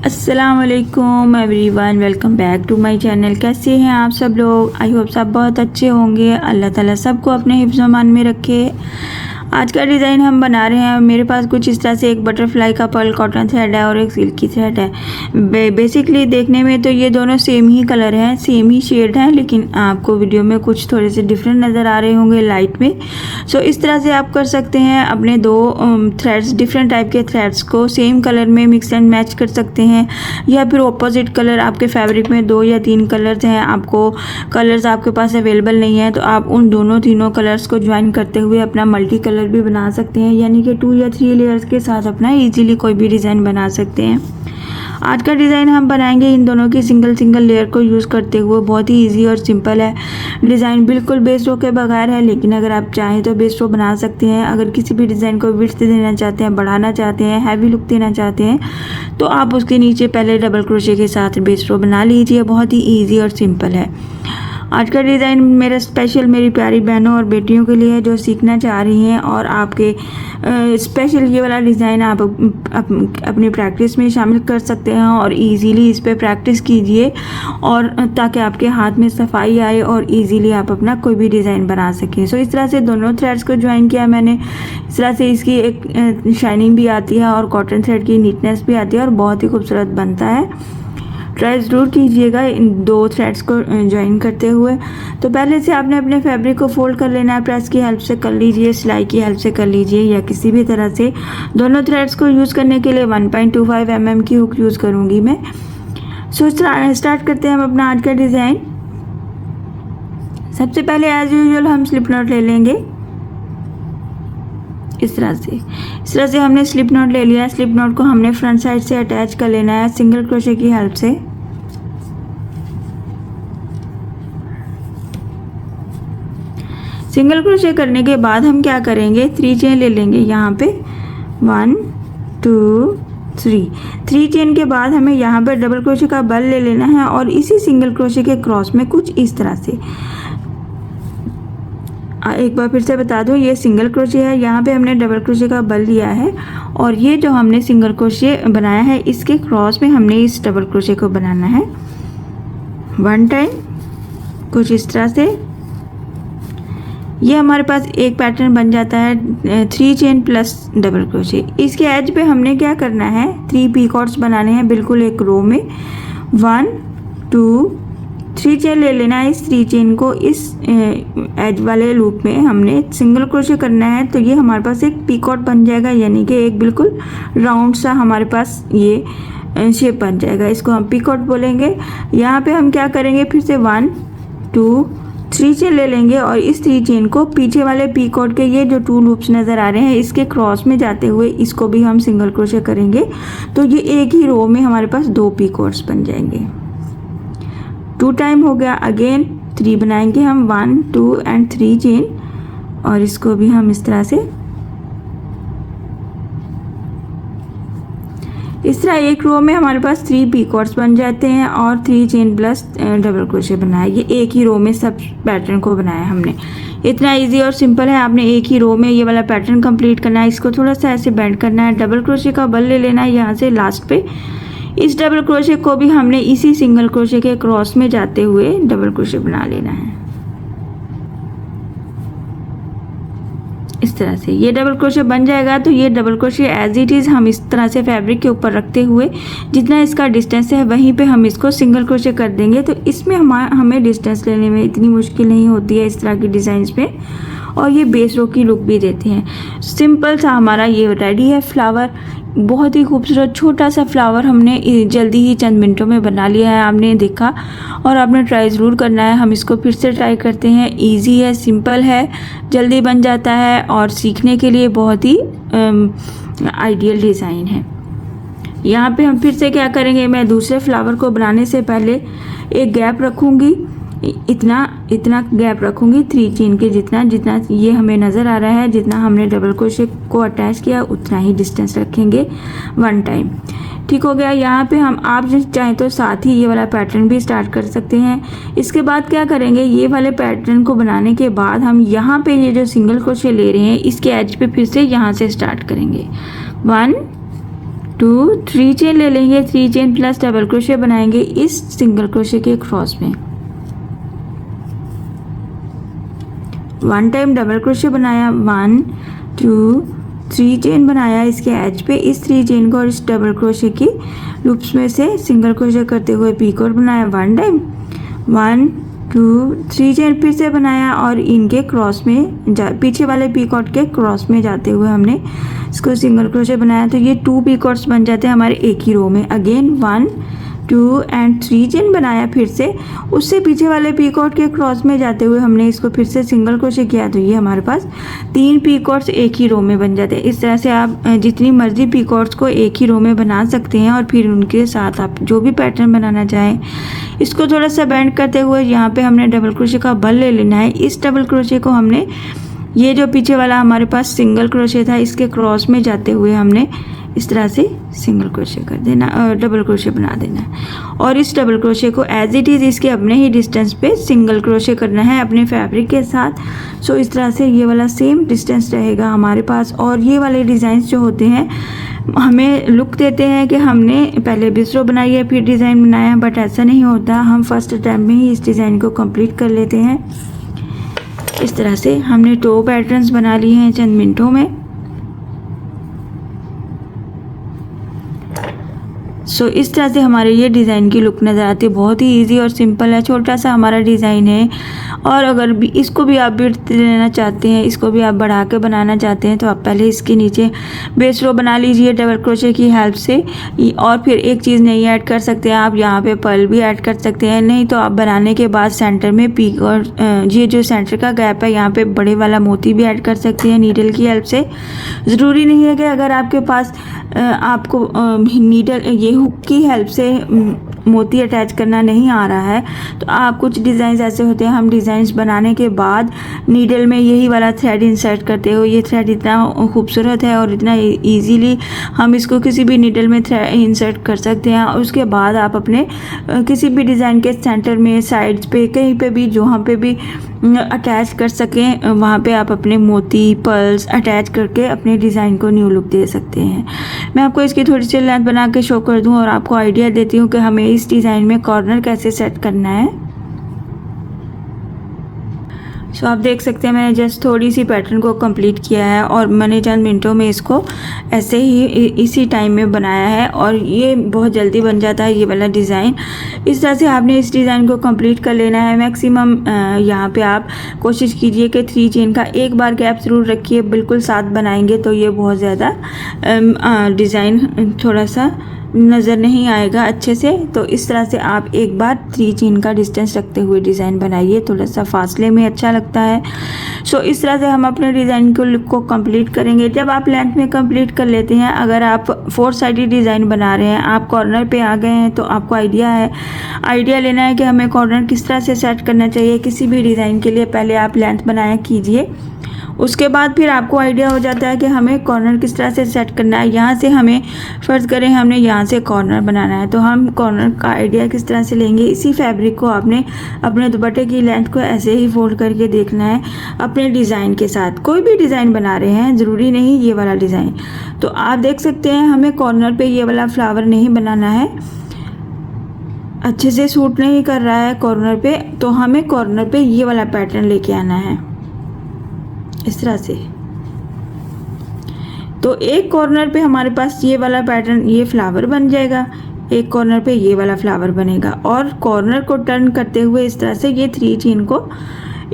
अस्सलामुअलैकुम everyone, welcome back to my channel. कैसे हैं आप सब लोग? आई होप सब बहुत अच्छे होंगे। अल्लाह ताला सबको अपने हिफ्ज़ मान में रखे। आज का डिज़ाइन हम बना रहे हैं। मेरे पास कुछ इस तरह से एक बटरफ्लाई का पर्ल कॉटन थ्रेड है और एक सिल्की थ्रेड है। बेसिकली देखने में तो ये दोनों सेम ही कलर हैं, सेम ही शेड हैं, लेकिन आपको वीडियो में कुछ थोड़े से डिफरेंट नज़र आ रहे होंगे लाइट में। सो इस तरह से आप कर सकते हैं। अपने दो थ्रेड्स, डिफरेंट टाइप के थ्रेड्स को सेम कलर में मिक्स एंड मैच कर सकते हैं, या फिर ऑपोजिट कलर आपके फैब्रिक में 2 या 3 कलर्स हैं, आपको कलर्स आपके पास अवेलेबल नहीं है तो आप उन तीनों कलर्स को ज्वाइन करते हुए अपना मल्टी कलर भी बना सकते हैं, यानी कि 2 या 3 लेयर्स के साथ अपना इजीली कोई भी डिज़ाइन बना सकते हैं। आज का डिज़ाइन हम बनाएंगे इन दोनों की सिंगल लेयर को यूज़ करते हुए। बहुत ही इजी और सिंपल है डिज़ाइन, बिल्कुल बेस रो के बगैर है, लेकिन अगर आप चाहें तो बेस रो बना सकते हैं। अगर किसी भी डिज़ाइन को विड्थ देना चाहते हैं, बढ़ाना चाहते हैं, हैवी लुक देना चाहते हैं, तो आप उसके नीचे पहले डबल क्रोशे के साथ बेस रो बना लीजिए। बहुत ही ईजी और सिंपल है। आज का डिज़ाइन मेरा स्पेशल मेरी प्यारी बहनों और बेटियों के लिए है जो सीखना चाह रही हैं, और आपके स्पेशल ये वाला डिज़ाइन आप अपनी प्रैक्टिस में शामिल कर सकते हैं और इजीली इस पे प्रैक्टिस कीजिए, और ताकि आपके हाथ में सफाई आए और इजीली आप अपना कोई भी डिज़ाइन बना सकें। सो इस तरह से दोनों थ्रेड्स को ज्वाइन किया मैंने। इस तरह से इसकी एक शाइनिंग भी आती है और कॉटन थ्रेड की नीटनेस भी आती है और बहुत ही खूबसूरत बनता है। ट्राई ज़रूर कीजिएगा इन 2 थ्रेड्स को ज्वाइन करते हुए। तो पहले से आपने अपने फैब्रिक को फोल्ड कर लेना है। प्रेस की हेल्प से कर लीजिए, सिलाई की हेल्प से कर लीजिए, या किसी भी तरह से। दोनों थ्रेड्स को यूज़ करने के लिए 1.25 mm की हुक यूज़ करूँगी मैं। सो स्टार्ट करते हैं हम अपना आज का डिज़ाइन। सबसे पहले एज यूजुअल हम स्लिप नॉट ले लेंगे। इस तरह से हमने स्लिप नॉट ले लिया है। स्लिप नॉट को हमने फ्रंट साइड से अटैच कर लेना है सिंगल क्रोशे की हेल्प से। सिंगल क्रोशे करने के बाद हम क्या करेंगे, 3 चेन ले लेंगे यहाँ पे। 1 2 3 चेन के बाद हमें यहाँ पर डबल क्रोशे का बल ले लेना है, और इसी सिंगल क्रोशे के क्रॉस में कुछ इस तरह से। एक बार फिर से बता दूं, ये सिंगल क्रोशे है, यहाँ पे हमने डबल क्रोशे का बल लिया है, और ये जो हमने सिंगल क्रोशे बनाया है इसके क्रॉस में हमने इस डबल क्रोशे को बनाना है 1 टाइम, कुछ इस तरह से। ये हमारे पास एक पैटर्न बन जाता है 3 चेन प्लस डबल क्रोशे। इसके एज पे हमने क्या करना है, 3 पीकॉट्स बनाने हैं बिल्कुल एक रो में। 1 2 3 चेन ले लेना है। इस 3 चेन को इस एज वाले लूप में हमने सिंगल क्रोशे करना है, तो ये हमारे पास एक पीकॉट बन जाएगा, यानी कि एक बिल्कुल राउंड सा हमारे पास ये शेप बन जाएगा। इसको हम पीकॉट बोलेंगे। यहाँ पे हम क्या करेंगे, फिर से 1 2 3 चेन ले लेंगे, और इस 3 चेन को पीछे वाले पीकॉट के ये जो 2 लूप्स नज़र आ रहे हैं इसके क्रॉस में जाते हुए इसको भी हम सिंगल क्रोशे करेंगे, तो ये एक ही रो में हमारे पास 2 पीकॉट्स बन जाएंगे। 2 टाइम हो गया। अगेन 3 बनाएंगे हम, 1 2 एंड 3 चेन, और इसको भी हम इस तरह से, इस तरह एक रो में हमारे पास 3 पीकॉट्स बन जाते हैं, और 3 चेन प्लस डबल क्रोशे बनाया। ये एक ही रो में सब पैटर्न को बनाया हमने। इतना इजी और सिंपल है। आपने एक ही रो में ये वाला पैटर्न कंप्लीट करना है। इसको थोड़ा सा ऐसे बेंड करना है, डबल क्रोशे का बल ले लेना है यहाँ से लास्ट पे। इस डबल क्रोशे को भी हमने इसी सिंगल क्रोशे के क्रॉस में जाते हुए डबल क्रोशे बना लेना है। इस तरह से ये डबल क्रोशे बन जाएगा। तो ये double crochet edge it is हम इस तरह से फैब्रिक के ऊपर रखते हुए जितना इसका डिस्टेंस है वहीं पे हम इसको सिंगल क्रोशे कर देंगे। तो इसमें हमें डिस्टेंस लेने में इतनी मुश्किल नहीं होती है इस तरह की डिज़ाइंस में, और ये बेस रो की लुक भी देते हैं। सिंपल सा हमारा ये रेडी है फ्लावर। बहुत ही खूबसूरत छोटा सा फ्लावर हमने जल्दी ही चंद मिनटों में बना लिया है, आपने देखा, और आपने ट्राई ज़रूर करना है। हम इसको फिर से ट्राई करते हैं। इजी है, सिंपल है, जल्दी बन जाता है, और सीखने के लिए बहुत ही आइडियल डिज़ाइन है। यहाँ पे हम फिर से क्या करेंगे, मैं दूसरे फ्लावर को बनाने से पहले एक गैप रखूँगी, इतना गैप रखूँगी 3 चेन के जितना ये हमें नज़र आ रहा है, जितना हमने डबल क्रोशे को अटैच किया उतना ही डिस्टेंस रखेंगे 1 टाइम। ठीक हो गया। यहाँ पे हम आप चाहें तो साथ ही ये वाला पैटर्न भी स्टार्ट कर सकते हैं। इसके बाद क्या करेंगे, ये वाले पैटर्न को बनाने के बाद हम यहाँ पे ये जो सिंगल क्रोशे ले रहे हैं इसके एज पे फिर से यहाँ से स्टार्ट करेंगे। 1 2 3 चेन ले लेंगे, 3 चेन प्लस डबल क्रोशे बनाएंगे इस सिंगल क्रोशे के क्रॉस में। 1 टाइम डबल क्रोशे बनाया, 1 2 3 चेन बनाया इसके एज पे, इस 3 चेन को और इस डबल क्रोशे की लूप्स में से सिंगल क्रोशे करते हुए पीकॉट बनाया 1 टाइम, 1 2 3 चेन फिर से बनाया और इनके क्रॉस में पीछे वाले पीकॉट के क्रॉस में जाते हुए हमने इसको सिंगल क्रोशे बनाया। तो ये 2 पीकॉट्स बन जाते हैं हमारे एक ही रो में। अगेन 1 2 एंड 3 चेन बनाया फिर से, उससे पीछे वाले पीकॉट के क्रॉस में जाते हुए हमने इसको फिर से सिंगल क्रोशे किया। तो ये हमारे पास 3 पीकॉट्स एक ही रो में बन जाते हैं। इस तरह से आप जितनी मर्जी पीकॉट्स को एक ही रो में बना सकते हैं और फिर उनके साथ आप जो भी पैटर्न बनाना चाहें। इसको थोड़ा सा बेंड करते हुए यहाँ पे हमने डबल क्रोशे का बल ले लेना है। इस डबल क्रोशे को हमने ये जो पीछे वाला हमारे पास सिंगल क्रोशे था इसके क्रॉस में जाते हुए हमने इस तरह से सिंगल क्रोशे कर देना, डबल क्रोशे बना देना है और इस डबल क्रोशे को एज इट इज़ इसके अपने ही डिस्टेंस पे सिंगल क्रोशे करना है अपने फैब्रिक के साथ। सो इस तरह से ये वाला सेम डिस्टेंस रहेगा हमारे पास। और ये वाले डिज़ाइंस जो होते हैं हमें लुक देते हैं कि हमने पहले बिस रो बनाई है फिर डिज़ाइन बनाया, बट ऐसा नहीं होता। हम फर्स्ट अटैम्प्ट में ही इस डिज़ाइन को कंप्लीट कर लेते हैं। इस तरह से हमने 2 पैटर्न्स बना लिए हैं चंद मिनटों में। सो इस तरह से हमारे ये डिज़ाइन की लुक नज़र आती है। बहुत ही इजी और सिंपल है, छोटा सा हमारा डिज़ाइन है। और अगर भी इसको भी आप विड्थ लेना चाहते हैं, इसको भी आप बढ़ा के बनाना चाहते हैं, तो आप पहले इसके नीचे बेस रो बना लीजिए डबल क्रोशे की हेल्प से। और फिर एक चीज़ नहीं ऐड कर सकते हैं आप, यहाँ पे पर्ल भी ऐड कर सकते हैं। नहीं तो आप बनाने के बाद सेंटर में पीक और ये जो सेंटर का गैप है यहाँ पे बड़े वाला मोती भी ऐड कर सकते हैं नीडल की हेल्प से। ज़रूरी नहीं है कि अगर आपके पास आपको नीडल ये हुक की हेल्प से मोती अटैच करना नहीं आ रहा है, तो आप कुछ डिज़ाइंस ऐसे होते हैं हम डिज़ाइंस बनाने के बाद नीडल में यही वाला थ्रेड इंसर्ट करते हो। ये थ्रेड इतना खूबसूरत है और इतना इजीली हम इसको किसी भी नीडल में थ्रेड इंसर्ट कर सकते हैं। और उसके बाद आप अपने किसी भी डिज़ाइन के सेंटर में, साइड्स पे, कहीं पे भी जहाँ पे भी अटैच कर सकें वहाँ पे आप अपने मोती पर्ल्स अटैच करके अपने डिज़ाइन को न्यू लुक दे सकते हैं। मैं आपको इसकी थोड़ी सी लेंथ बना के शो कर दूँ और आपको आइडिया देती हूँ कि हमें इस डिज़ाइन में कॉर्नर कैसे सेट करना है। सो आप देख सकते हैं मैंने जस्ट थोड़ी सी पैटर्न को कंप्लीट किया है और मैंने चंद मिनटों में इसको ऐसे ही इसी टाइम में बनाया है और ये बहुत जल्दी बन जाता है ये वाला डिज़ाइन। इस तरह से आपने इस डिज़ाइन को कंप्लीट कर लेना है। मैक्सिमम यहाँ पे आप कोशिश कीजिए कि 3 चेन का एक बार गैप ज़रूर रखिए, बिल्कुल साथ बनाएंगे तो ये बहुत ज़्यादा डिज़ाइन थोड़ा सा नज़र नहीं आएगा अच्छे से। तो इस तरह से आप एक बार 3 चेन का डिस्टेंस रखते हुए डिज़ाइन बनाइए, थोड़ा सा फासले में अच्छा लगता है। सो इस तरह से हम अपने डिज़ाइन को लुक को कंप्लीट करेंगे। जब आप लेंथ में कंप्लीट कर लेते हैं, अगर आप 4 साइडेड डिज़ाइन बना रहे हैं, आप कॉर्नर पे आ गए हैं, तो आपको आइडिया लेना है कि हमें कॉर्नर किस तरह से सेट करना चाहिए। किसी भी डिज़ाइन के लिए पहले आप लेंथ बनाया कीजिए, उसके बाद फिर आपको आइडिया हो जाता है कि हमें कॉर्नर किस तरह से सेट करना है। यहाँ से हमें फ़र्ज़ करें हमने यहाँ से कॉर्नर बनाना है, तो हम कॉर्नर का आइडिया किस तरह से लेंगे। इसी फैब्रिक को आपने अपने दुपट्टे की लेंथ को ऐसे ही फोल्ड करके देखना है अपने डिज़ाइन के साथ। कोई भी डिज़ाइन बना रहे हैं, ज़रूरी नहीं ये वाला डिज़ाइन। तो आप देख सकते हैं हमें कॉर्नर पर ये वाला फ्लावर नहीं बनाना है, अच्छे से सूट नहीं कर रहा है कॉर्नर पे, तो हमें कॉर्नर पे ये वाला पैटर्न लेके आना है इस तरह से। तो एक कॉर्नर पे हमारे पास ये वाला पैटर्न, ये फ्लावर बन जाएगा, एक कॉर्नर पे ये वाला फ्लावर बनेगा और कॉर्नर को टर्न करते हुए इस तरह से ये 3 चेन को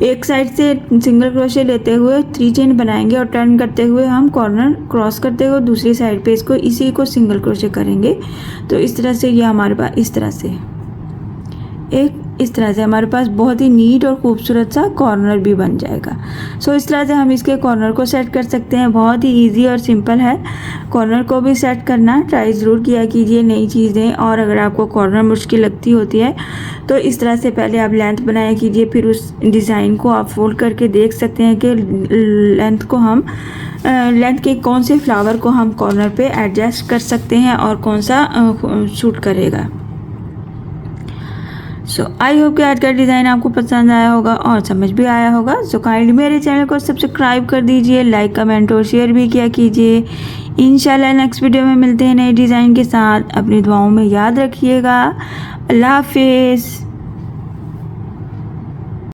एक साइड से सिंगल क्रोशे लेते हुए 3 चेन बनाएंगे और टर्न करते हुए हम कॉर्नर क्रॉस करते हुए दूसरी साइड पे इसको इसी को सिंगल क्रोशे करेंगे। तो इस तरह से ये हमारे पास इस तरह से हमारे पास बहुत ही नीट और खूबसूरत सा कॉर्नर भी बन जाएगा। सो इस तरह से हम इसके कॉर्नर को सेट कर सकते हैं। बहुत ही इजी और सिंपल है कॉर्नर को भी सेट करना, ट्राई ज़रूर किया कीजिए नई चीज़ें। और अगर आपको कॉर्नर मुश्किल लगती होती है तो इस तरह से पहले आप लेंथ बनाया कीजिए, फिर उस डिज़ाइन को आप फोल्ड करके देख सकते हैं कि लेंथ के कौन से फ्लावर को हम कॉर्नर पे एडजस्ट कर सकते हैं और कौन सा शूट करेगा। सो आई होप कि आज का डिज़ाइन आपको पसंद आया होगा और समझ भी आया होगा। सो काइंडली मेरे चैनल को सब्सक्राइब कर दीजिए, लाइक कमेंट और शेयर भी किया कीजिए। इंशाल्लाह नेक्स्ट वीडियो में मिलते हैं नए डिज़ाइन के साथ। अपनी दुआओं में याद रखिएगा। अल्लाह हाफिज़।